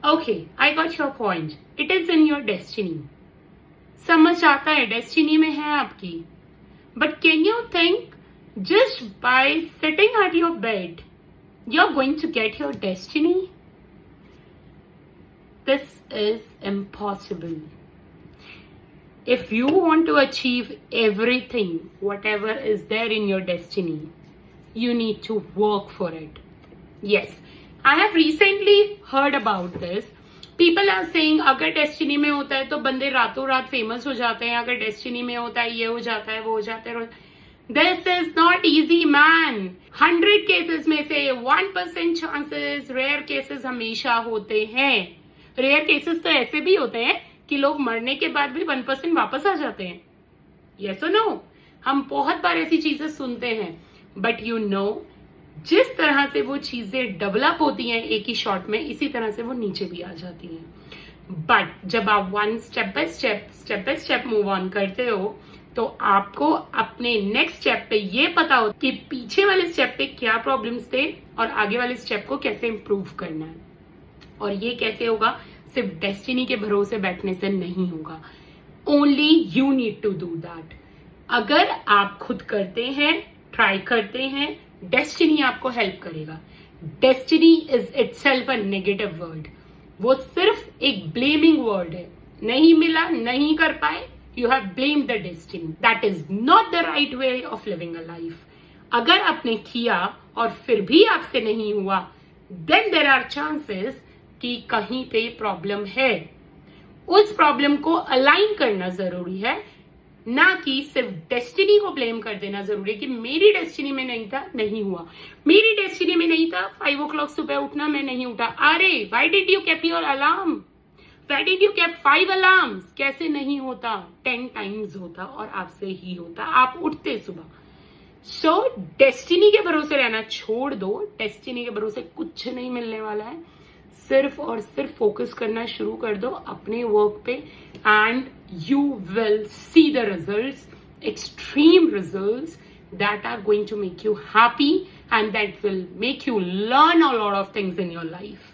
Okay, I got your point. It is in your destiny. समझ आता है, destiny में है आपकी. But can you think just by sitting at your bed you are going to get your destiny? This is impossible. If you want to achieve everything, whatever is there in your destiny, you need to work for it. Yes, I have recently heard about this. People are saying अगर destiny में होता है तो बंदे रातों रात famous हो जाते हैं, अगर डेस्टिनी में होता है ये हो जाता है वो हो जाता है. This is not easy, man. 100 cases में से 1% चांसेस, रेयर केसेस हमेशा होते हैं. रेयर केसेस तो ऐसे भी होते हैं कि लोग मरने के बाद भी 1% वापस आ जाते हैं. यस और नो? हम बहुत बार ऐसी चीजें सुनते हैं. बट यू नो, जिस तरह से वो चीजें डेवलप होती हैं एक ही शॉट में, इसी तरह से वो नीचे भी आ जाती हैं. बट जब आप one step by step move on करते हो तो आपको अपने नेक्स्ट स्टेप पे ये पता हो कि पीछे वाले स्टेप पे क्या प्रॉब्लम्स थे और आगे वाले स्टेप को कैसे इंप्रूव करना है. और ये कैसे होगा? सिर्फ डेस्टिनी के भरोसे बैठने से नहीं होगा. Only you need to do that. अगर आप खुद करते हैं, ट्राई करते हैं, डेस्टिनी आपको हेल्प करेगा. Destiny is itself a negative word. वो सिर्फ एक ब्लेमिंग वर्ड है. नहीं मिला, नहीं कर पाए, you have blamed the destiny. That is not the right way of living a life. अगर आपने किया और फिर भी आपसे नहीं हुआ, देन देयर आर चांसेस कि कहीं पे प्रॉब्लम है. उस प्रॉब्लम को अलाइन करना जरूरी है, ना कि सिर्फ डेस्टिनी को ब्लेम कर देना जरूरी है कि मेरी डेस्टिनी में नहीं था, नहीं हुआ. मेरी डेस्टिनी में नहीं था 5 o'clock सुबह उठना, मैं नहीं उठा. अरे why did you keep your alarm? Why did you keep 5 alarms? कैसे नहीं होता? 10 टाइम्स होता और आपसे ही होता. आप उठते सुबह. सो डेस्टिनी के भरोसे रहना छोड़ दो. डेस्टिनी के भरोसे कुछ नहीं मिलने वाला है. सिर्फ और सिर्फ फोकस करना शुरू कर दो अपने वर्क पे and you will see the results, extreme results that are going to make you happy and that will make you learn a lot of things in your life.